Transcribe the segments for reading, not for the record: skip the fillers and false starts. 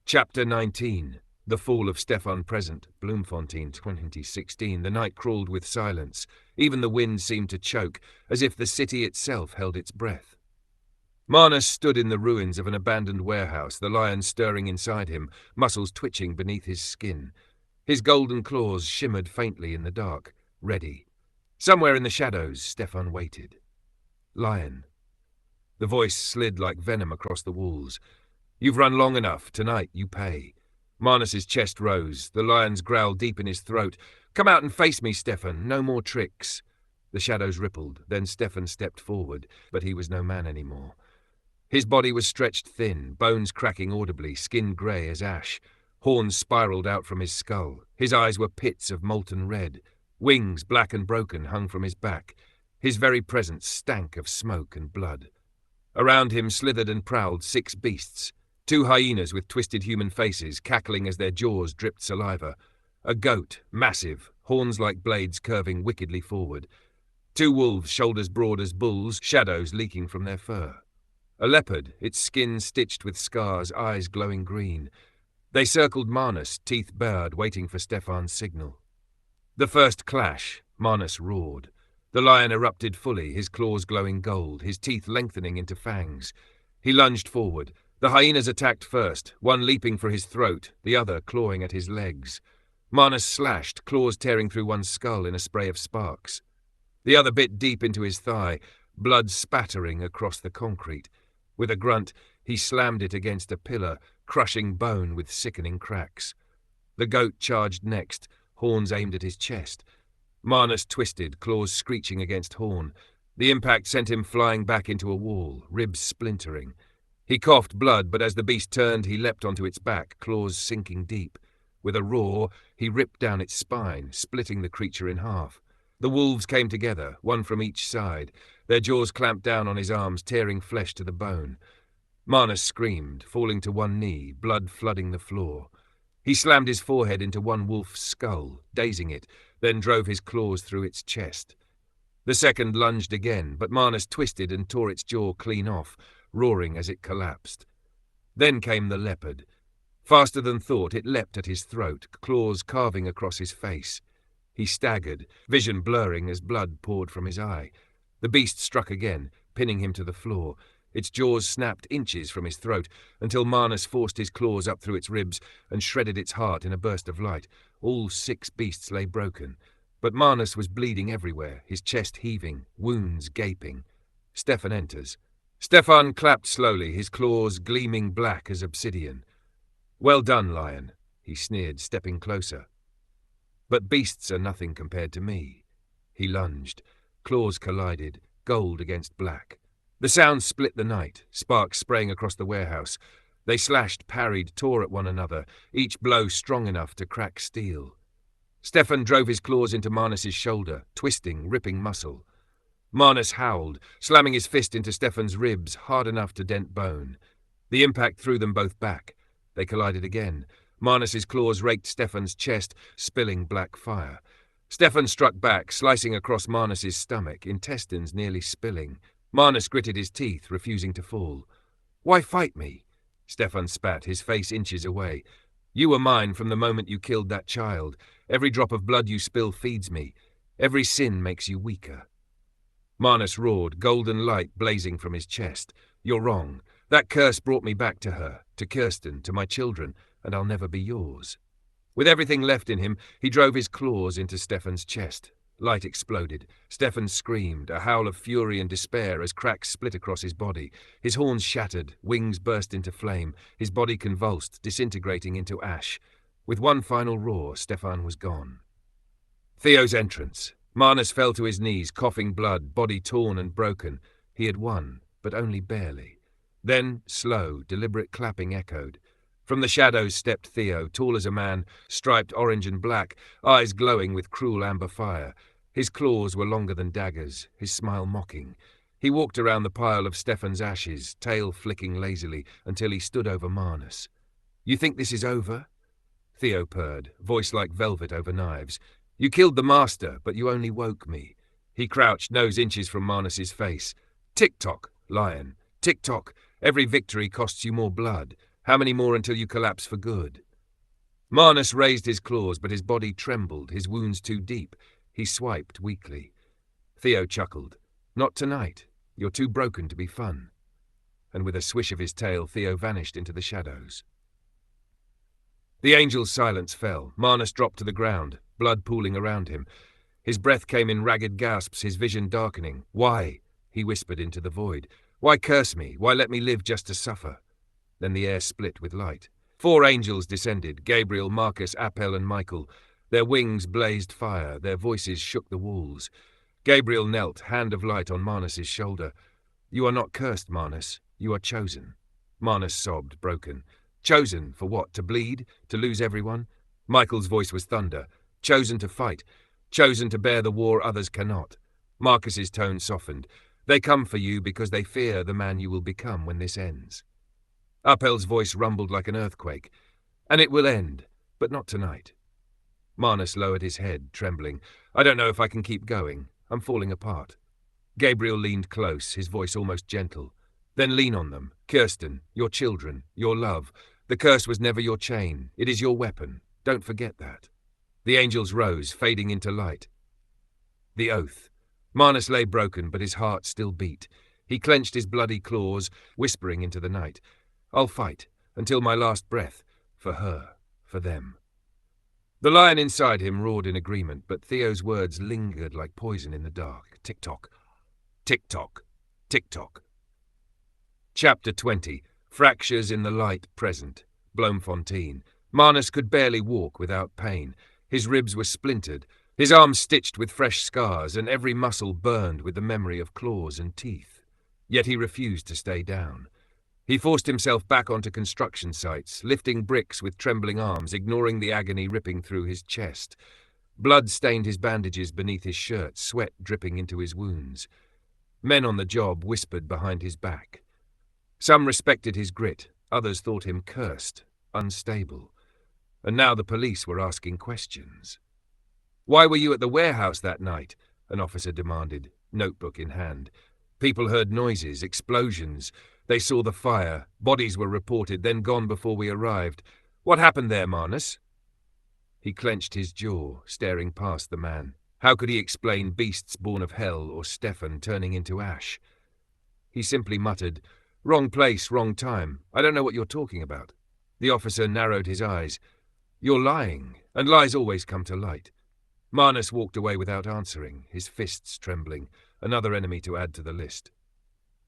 Chapter 19. The Fall of Stefan Present, Bloemfontein, 2016. The night crawled with silence. Even the wind seemed to choke, as if the city itself held its breath. Marnus stood in the ruins of an abandoned warehouse, the lion stirring inside him, muscles twitching beneath his skin. His golden claws shimmered faintly in the dark, ready. Somewhere in the shadows, Stefan waited. Lion. The voice slid like venom across the walls. You've run long enough. Tonight you pay. Marnus's chest rose, the lion's growl deep in his throat. Come out and face me, Stefan. No more tricks. The shadows rippled. Then Stefan stepped forward, but he was no man anymore. His body was stretched thin, bones cracking audibly, skin grey as ash. Horns spiraled out from his skull. His eyes were pits of molten red. Wings, black and broken, hung from his back. His very presence stank of smoke and blood. Around him slithered and prowled 6 beasts. 2 hyenas with twisted human faces, cackling as their jaws dripped saliva. A goat, massive, horns like blades curving wickedly forward. 2 wolves, shoulders broad as bulls, shadows leaking from their fur. A leopard, its skin stitched with scars, eyes glowing green. They circled Marnus, teeth bared, waiting for Stefan's signal. The first clash, Marnus roared. The lion erupted fully, his claws glowing gold, his teeth lengthening into fangs. He lunged forward. The hyenas attacked first, one leaping for his throat, the other clawing at his legs. Marnus slashed, claws tearing through one's skull in a spray of sparks. The other bit deep into his thigh, blood spattering across the concrete. With a grunt, he slammed it against a pillar, crushing bone with sickening cracks. The goat charged next, horns aimed at his chest. Marnus twisted, claws screeching against horn. The impact sent him flying back into a wall, ribs splintering. He coughed blood, but as the beast turned, he leapt onto its back, claws sinking deep. With a roar, he ripped down its spine, splitting the creature in half. The wolves came together, one from each side. Their jaws clamped down on his arms, tearing flesh to the bone. Marnus screamed, falling to one knee, blood flooding the floor. He slammed his forehead into one wolf's skull, dazing it, then drove his claws through its chest. The second lunged again, but Marnus twisted and tore its jaw clean off, roaring as it collapsed. Then came the leopard. Faster than thought, it leapt at his throat, claws carving across his face. He staggered, vision blurring as blood poured from his eye. The beast struck again, pinning him to the floor. Its jaws snapped inches from his throat until Marnus forced his claws up through its ribs and shredded its heart in a burst of light. All 6 beasts lay broken, but Marnus was bleeding everywhere, his chest heaving, wounds gaping. Stefan enters. Stefan clapped slowly, his claws gleaming black as obsidian. Well done, lion, he sneered, stepping closer. But beasts are nothing compared to me. He lunged. Claws collided, gold against black. The sound split the night, sparks spraying across the warehouse. They slashed, parried, tore at one another, each blow strong enough to crack steel. Stefan drove his claws into Marnus's shoulder, twisting, ripping muscle. Marnus howled, slamming his fist into Stefan's ribs, hard enough to dent bone. The impact threw them both back. They collided again. Marnus's claws raked Stefan's chest, spilling black fire. Stefan struck back, slicing across Marnus's stomach, intestines nearly spilling. Marnus gritted his teeth, refusing to fall. Why fight me? Stefan spat, his face inches away. You were mine from the moment you killed that child. Every drop of blood you spill feeds me. Every sin makes you weaker. Marnus roared, golden light blazing from his chest. You're wrong. That curse brought me back to her, to Kirsten, to my children, and I'll never be yours. With everything left in him, he drove his claws into Stefan's chest. Light exploded. Stefan screamed, a howl of fury and despair as cracks split across his body. His horns shattered, wings burst into flame, his body convulsed, disintegrating into ash. With one final roar, Stefan was gone. Theo's entrance. Marnus fell to his knees, coughing blood, body torn and broken. He had won, but only barely. Then, slow, deliberate clapping echoed. From the shadows stepped Theo, tall as a man, striped orange and black, eyes glowing with cruel amber fire. His claws were longer than daggers, his smile mocking. He walked around the pile of Stefan's ashes, tail flicking lazily, until he stood over Marnus. You think this is over? Theo purred, voice like velvet over knives. You killed the master, but you only woke me. He crouched, nose inches from Marnus's face. Tick-tock, lion. Tick-tock. Every victory costs you more blood. How many more until you collapse for good? Marnus raised his claws, but his body trembled, his wounds too deep. He swiped weakly. Theo chuckled. Not tonight. You're too broken to be fun. And with a swish of his tail, Theo vanished into the shadows. The angel's silence fell. Marnus dropped to the ground, blood pooling around him. His breath came in ragged gasps, his vision darkening. Why? He whispered into the void. Why curse me? Why let me live just to suffer? Then the air split with light. 4 angels descended, Gabriel, Marcus, Appel, and Michael. Their wings blazed fire, their voices shook the walls. Gabriel knelt, hand of light on Marnus's shoulder. You are not cursed, Marnus. You are chosen. Marnus sobbed, broken. Chosen for what? To bleed? To lose everyone? Michael's voice was thunder. Chosen to fight. Chosen to bear the war others cannot. Marcus's tone softened. They come for you because they fear the man you will become when this ends. Appel's voice rumbled like an earthquake. And it will end, but not tonight. Marnus lowered his head, trembling. I don't know if I can keep going. I'm falling apart. Gabriel leaned close, his voice almost gentle. Then lean on them. Kirsten, your children, your love. The curse was never your chain. It is your weapon. Don't forget that. The angels rose, fading into light. The oath. Marnus lay broken, but his heart still beat. He clenched his bloody claws, whispering into the night. I'll fight, until my last breath, for her, for them. The lion inside him roared in agreement, but Theo's words lingered like poison in the dark. Tick-tock, tick-tock, tick-tock. Chapter 20. Fractures in the light present. Bloemfontein. Marnus could barely walk without pain. His ribs were splintered, his arms stitched with fresh scars, and every muscle burned with the memory of claws and teeth. Yet he refused to stay down. He forced himself back onto construction sites, lifting bricks with trembling arms, ignoring the agony ripping through his chest. Blood stained his bandages beneath his shirt, sweat dripping into his wounds. Men on the job whispered behind his back. Some respected his grit, others thought him cursed, unstable. And now the police were asking questions. Why were you at the warehouse that night? An officer demanded, notebook in hand. People heard noises, explosions. They saw the fire. Bodies were reported, then gone before we arrived. What happened there, Marnus? He clenched his jaw, staring past the man. How could he explain beasts born of hell or Stefan turning into ash? He simply muttered, Wrong place, wrong time. I don't know what you're talking about. The officer narrowed his eyes. You're lying, and lies always come to light. Marnus walked away without answering, his fists trembling, another enemy to add to the list.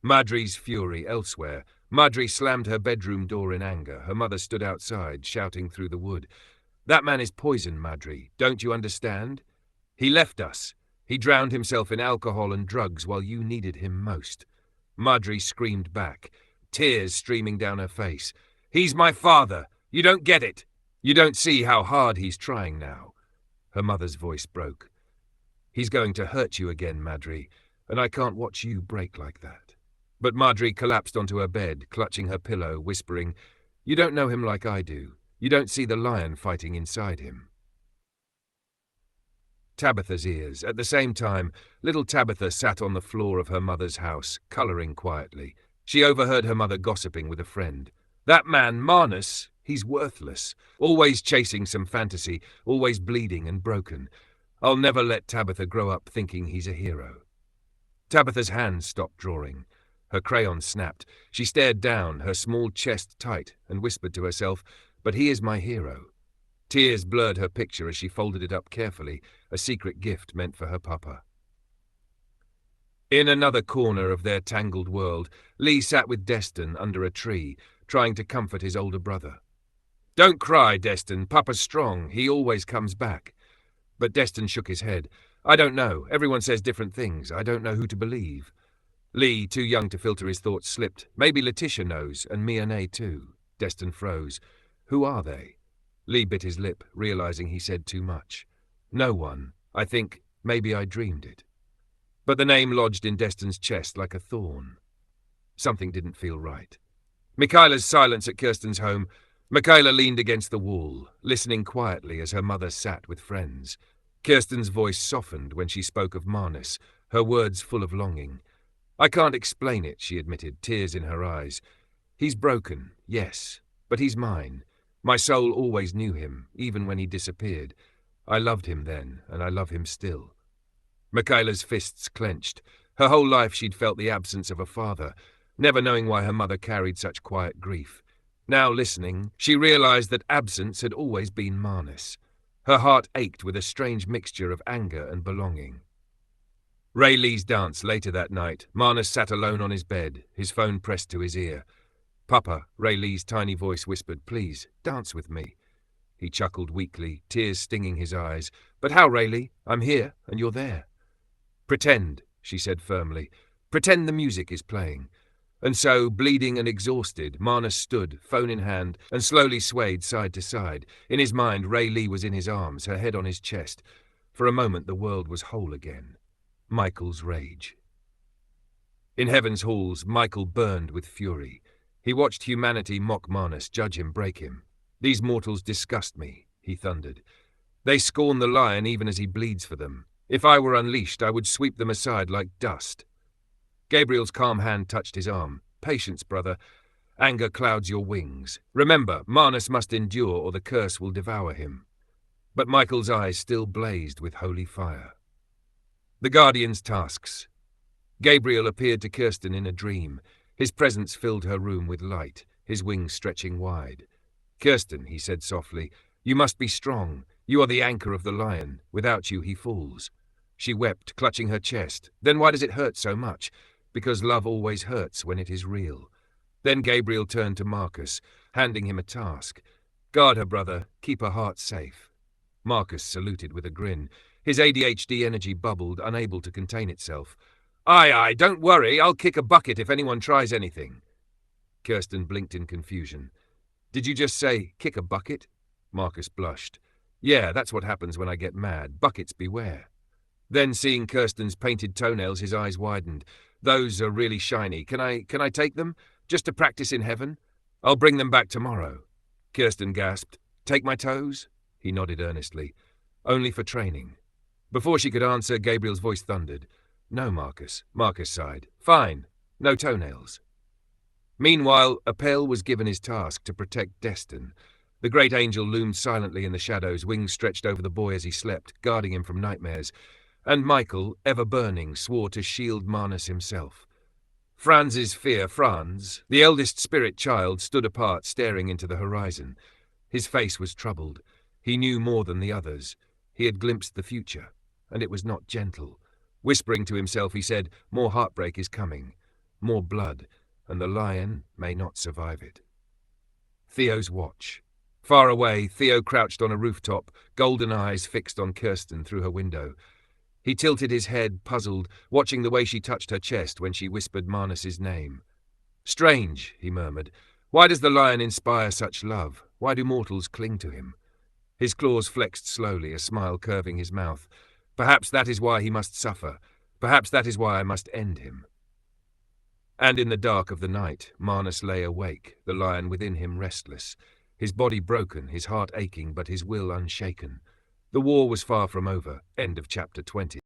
Madri's fury elsewhere. Madri slammed her bedroom door in anger. Her mother stood outside, shouting through the wood. That man is poison, Madri. Don't you understand? He left us. He drowned himself in alcohol and drugs while you needed him most. Madri screamed back, tears streaming down her face. He's my father. You don't get it. You don't see how hard he's trying now. Her mother's voice broke. He's going to hurt you again, Madri, and I can't watch you break like that. But Madri collapsed onto her bed, clutching her pillow, whispering, You don't know him like I do. You don't see the lion fighting inside him. Tabitha's ears. At the same time, little Tabitha sat on the floor of her mother's house, colouring quietly. She overheard her mother gossiping with a friend. That man, Marnus, he's worthless. Always chasing some fantasy, always bleeding and broken. I'll never let Tabitha grow up thinking he's a hero. Tabitha's hands stopped drawing. Her crayon snapped. She stared down, her small chest tight, and whispered to herself, But he is my hero. Tears blurred her picture as she folded it up carefully, a secret gift meant for her papa. In another corner of their tangled world, Lee sat with Destin under a tree, trying to comfort his older brother. Don't cry, Destin. Papa's strong. He always comes back. But Destin shook his head. I don't know. Everyone says different things. I don't know who to believe. Lee, too young to filter his thoughts, slipped. Maybe Letitia knows, and Mia too. Destin froze. Who are they? Lee bit his lip, realizing he said too much. No one. I think maybe I dreamed it. But the name lodged in Destin's chest like a thorn. Something didn't feel right. Michaela's silence at Kirsten's home. Michaela leaned against the wall, listening quietly as her mother sat with friends. Kirsten's voice softened when she spoke of Marnus, her words full of longing. I can't explain it, she admitted, tears in her eyes. He's broken, yes, But he's mine. My soul always knew him, even when he disappeared. I loved him then, and I love him still." Michaela's fists clenched. Her whole life she'd felt the absence of a father, never knowing why her mother carried such quiet grief. Now, listening, she realized that absence had always been Marnus. Her heart ached with a strange mixture of anger and belonging. Ray Lee's dance later that night. Marnus sat alone on his bed, his phone pressed to his ear. "Papa," Ray Lee's tiny voice whispered, "please, dance with me." He chuckled weakly, tears stinging his eyes. "But how, Ray Lee? I'm here, and you're there." "Pretend," she said firmly. "Pretend the music is playing." And so, bleeding and exhausted, Marnus stood, phone in hand, and slowly swayed side to side. In his mind, Ray Lee was in his arms, her head on his chest. For a moment, the world was whole again. Michael's rage. In Heaven's halls, Michael burned with fury. He watched humanity mock Marnus, judge him, break him. "These mortals disgust me," he thundered. "They scorn the lion even as he bleeds for them. If I were unleashed, I would sweep them aside like dust." Gabriel's calm hand touched his arm. "Patience, brother. Anger clouds your wings. Remember, Marnus must endure or the curse will devour him." But Michael's eyes still blazed with holy fire. The Guardian's tasks. Gabriel appeared to Kirsten in a dream. His presence filled her room with light, his wings stretching wide. "Kirsten," he said softly, "you must be strong. You are the anchor of the lion. Without you, he falls." She wept, clutching her chest. "Then why does it hurt so much?" "Because love always hurts when it is real." Then Gabriel turned to Marcus, handing him a task. "Guard her, brother. Keep her heart safe." Marcus saluted with a grin. His ADHD energy bubbled, unable to contain itself. Aye, aye, don't worry. I'll kick a bucket if anyone tries anything." Kirsten blinked in confusion. "Did you just say, kick a bucket?" Marcus blushed. "Yeah, that's what happens when I get mad. Buckets beware." Then, seeing Kirsten's painted toenails, his eyes widened. "Those are really shiny. Can I take them? Just to practice in heaven? I'll bring them back tomorrow." Kirsten gasped. "Take my toes?" He nodded earnestly. "Only for training." Before she could answer, Gabriel's voice thundered. "No, Marcus." Marcus sighed. "Fine. No toenails." Meanwhile, Appel was given his task to protect Destin. The great angel loomed silently in the shadows, wings stretched over the boy as he slept, guarding him from nightmares. And Michael, ever burning, swore to shield Marnus himself. Franz's fear, Franz, the eldest spirit child, stood apart, staring into the horizon. His face was troubled. He knew more than the others. He had glimpsed the future, and it was not gentle. Whispering to himself, he said, "More heartbreak is coming, more blood, and the lion may not survive it." Theo's watch. Far away, Theo crouched on a rooftop, golden eyes fixed on Kirsten through her window. He tilted his head, puzzled, watching the way she touched her chest when she whispered Marnus's name. "Strange," he murmured. "Why does the lion inspire such love? Why do mortals cling to him?" His claws flexed slowly, a smile curving his mouth. "Perhaps that is why he must suffer. Perhaps that is why I must end him." And in the dark of the night, Marnus lay awake, the lion within him restless. His body broken, his heart aching, but his will unshaken. The war was far from over. End of chapter 20.